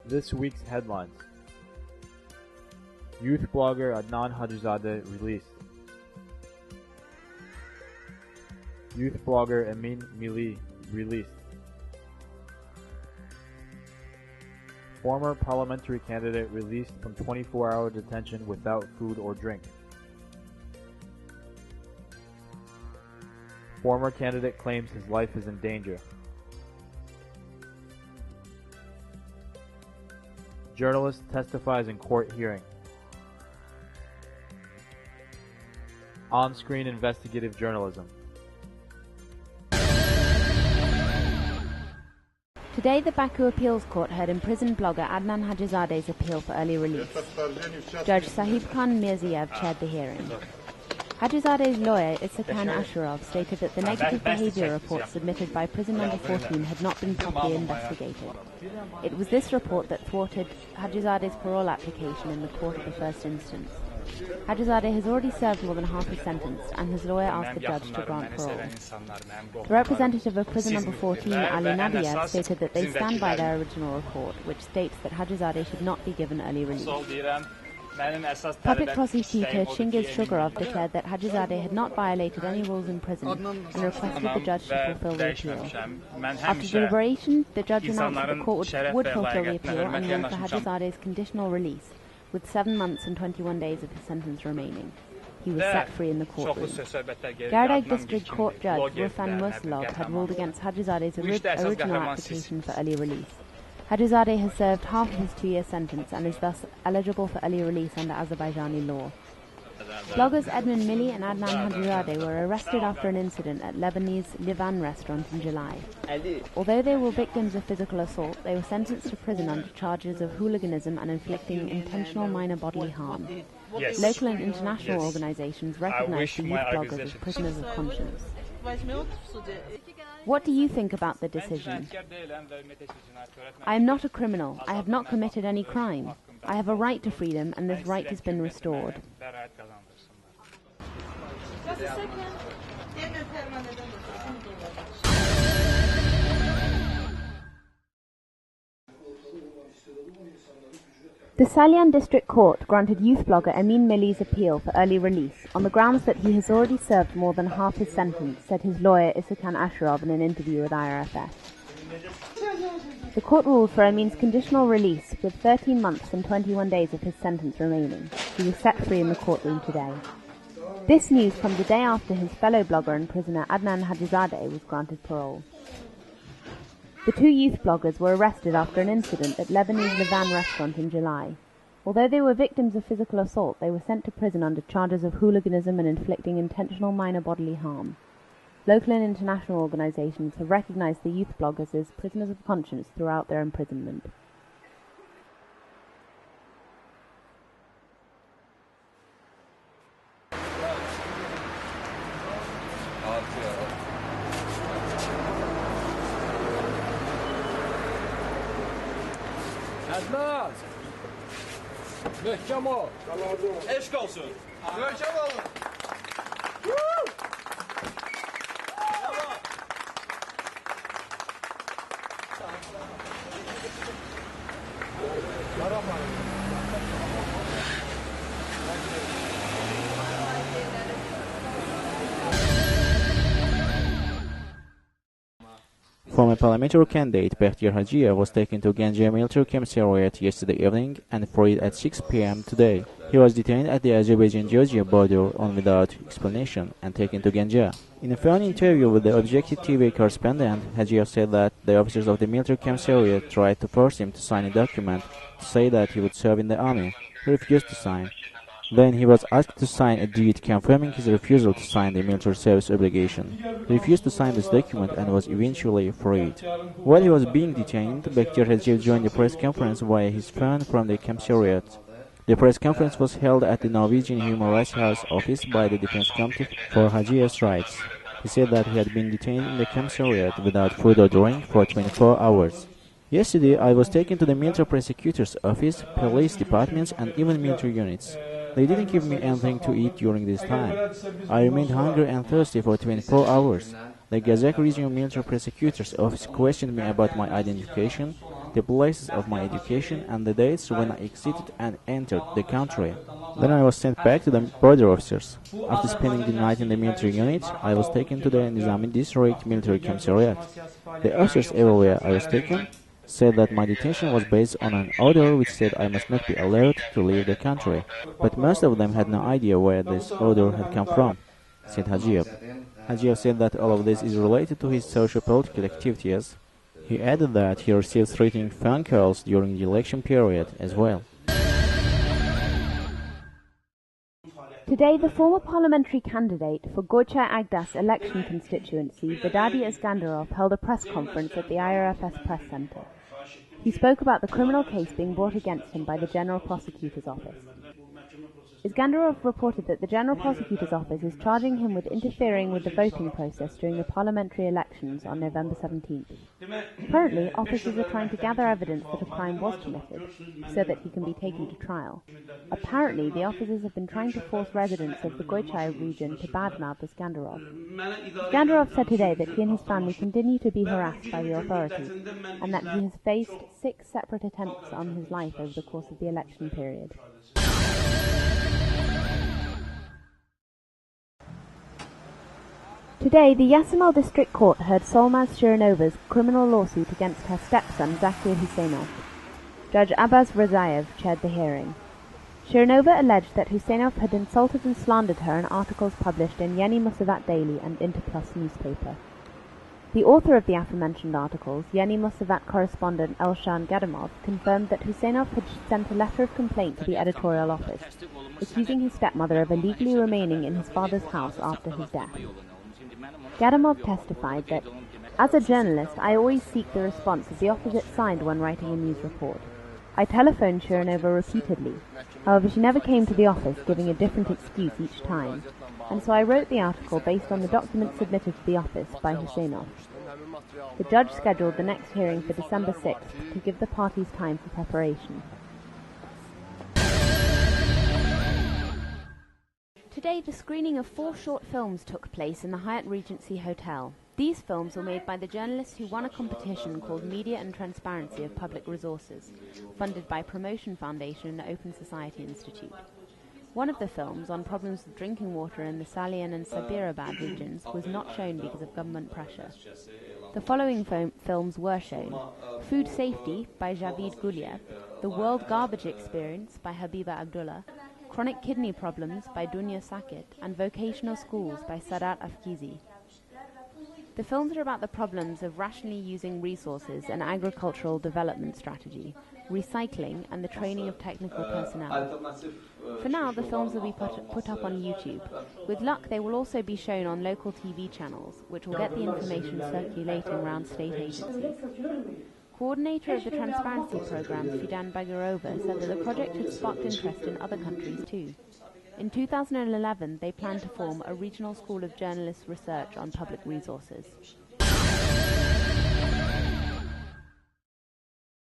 This week's headlines. Youth blogger Adnan Hajizadeh released. Youth blogger Emin Milli released. Former parliamentary candidate released from 24-hour detention without food or drink. Former candidate claims his life is in danger. Journalist testifies in court hearing. On-screen investigative journalism. Today, the Baku Appeals Court heard imprisoned blogger Adnan Hajizadeh's appeal for early release. Judge Sahib Khan Mirziev chaired the hearing. Hajizadeh's lawyer, Isakan Asherov, stated that the negative behavior report submitted by prison number 14 had not been properly investigated. It was this report that thwarted Hajizadeh's parole application in the court of the first instance. Hajizadeh has already served more than half his sentence, and his lawyer asked the judge to grant parole. The representative of prison number 14, Ali Nadiev, stated that they stand by their original report, which states that Hajizadeh should not be given early release. Public prosecutor Chingiz Shugarov declared that Hajizadeh had not violated any rules in prison and requested the judge to fulfill the appeal. After deliberation, the judge announced that the court would fulfill the appeal and ruled for Hajizadeh's conditional release, with 7 months and 21 days of his sentence remaining. He was set free in the courtroom. Gardeg District Court Judge Rufan Muslov had ruled against Hajizadeh's original application for early release. Hajizadeh has served half of his 2-year sentence and is thus eligible for early release under Azerbaijani law. Bloggers Emin Milli and Adnan Hajizadeh were arrested after an incident at Lebanese Livan restaurant in July. Although they were victims of physical assault, they were sentenced to prison under charges of hooliganism and inflicting intentional minor bodily harm. Local and international organizations recognize the youth bloggers as prisoners of conscience. What do you think about the decision? I am not a criminal. I have not committed any crime. I have a right to freedom, and this right has been restored. The Salyan District Court granted youth blogger Emin Milli's appeal for early release on the grounds that he has already served more than half his sentence, said his lawyer Isakan Asherov in an interview with IRFS. The court ruled for Emin's conditional release with 13 months and 21 days of his sentence remaining. He was set free in the courtroom today. This news comes a day after his fellow blogger and prisoner Adnan Hajizadeh was granted parole. The 2 youth bloggers were arrested after an incident at Lebanese Livan restaurant in July. Although they were victims of physical assault, they were sent to prison under charges of hooliganism and inflicting intentional minor bodily harm. Local and international organizations have recognized the youth bloggers as prisoners of conscience throughout their imprisonment. Adnan! Möhkem ol! Eşk olsun! Möhkem olun! Former parliamentary candidate Bektir Hajiev was taken to Ganja military commissariat yesterday evening and freed at 6 p.m. today. He was detained at the Azerbaijan-Georgia border on without explanation and taken to Ganja. In a phone interview with the Objective TV correspondent, Hajiev said that the officers of the military commissariat tried to force him to sign a document to say that he would serve in the army. He refused to sign. Then he was asked to sign a deed confirming his refusal to sign the military service obligation. He refused to sign this document and was eventually freed. While he was being detained, Bektir Hajiev joined the press conference via his phone from the commissariat. The press conference was held at the Norwegian Human Rights House office by the Defense Committee for Hajiev's Rights. He said that he had been detained in the commissariat without food or drink for 24 hours. Yesterday, I was taken to the military prosecutor's office, police departments, and even military units. They didn't give me anything to eat during this time. I remained hungry and thirsty for 24 hours. The Gazakh Regional Military Prosecutor's Office questioned me about my identification, the places of my education and the dates when I exited and entered the country. Then I was sent back to the border officers. After spending the night in the military unit, I was taken to the Nizami District Military Commissariat. The officers everywhere I was taken said that my detention was based on an order which said I must not be allowed to leave the country, but most of them had no idea where this order had come from, said Hajiev. Hajiev said that all of this is related to his socio-political activities. He added that he received threatening phone calls during the election period as well. Today, the former parliamentary candidate for Goychay Agdas election constituency, Vedadi Iskandarov, held a press conference at the IRFS Press Center. He spoke about the criminal case being brought against him by the General Prosecutor's Office. Iskandarov reported that the General Prosecutor's Office is charging him with interfering with the voting process during the parliamentary elections on November 17th. Currently, officers are trying to gather evidence that a crime was committed, so that he can be taken to trial. Apparently, the officers have been trying to force residents of the Goychay region to badmouth Iskandarov. Iskandarov said today that he and his family continue to be harassed by the authorities, and that he has faced 6 separate attempts on his life over the course of the election period. Today, the Yasimel District Court heard Solmaz Shirinova's criminal lawsuit against her stepson, Zakir Huseynov. Judge Abbas Razayev chaired the hearing. Shirinova alleged that Huseynov had insulted and slandered her in articles published in Yeni Musavat Daily and Interplus newspaper. The author of the aforementioned articles, Yeni Musavat correspondent Elshan Gadamov, confirmed that Huseynov had sent a letter of complaint to the editorial office, accusing his stepmother of illegally remaining in his father's house after his death. Gadamov testified that, as a journalist, I always seek the response of the opposite side when writing a news report. I telephoned Shirinova repeatedly. However, she never came to the office, giving a different excuse each time, and so I wrote the article based on the documents submitted to the office by Huseynov. The judge scheduled the next hearing for December 6th to give the parties time for preparation. Today, the screening of 4 short films took place in the Hyatt Regency Hotel. These films were made by the journalists who won a competition called Media and Transparency of Public Resources, funded by Promotion Foundation and the Open Society Institute. One of the films, on problems with drinking water in the Salian and Sabirabad regions, was not shown because of government pressure. The following films were shown: Food Safety by Javid Guliev, The World Garbage Experience by Habiba Abdullah, Chronic Kidney Problems by Dunya Sakit, and Vocational Schools by Sadat Afkizi. The films are about the problems of rationally using resources and agricultural development strategy, recycling, and the training of technical personnel. For now, the films will be put up on YouTube. With luck, they will also be shown on local TV channels, which will get the information circulating around state agencies. Coordinator of the Transparency Programme, Fidan Bagirova, said that the project had sparked interest in other countries too. In 2011, they planned to form a regional school of journalist research on public resources.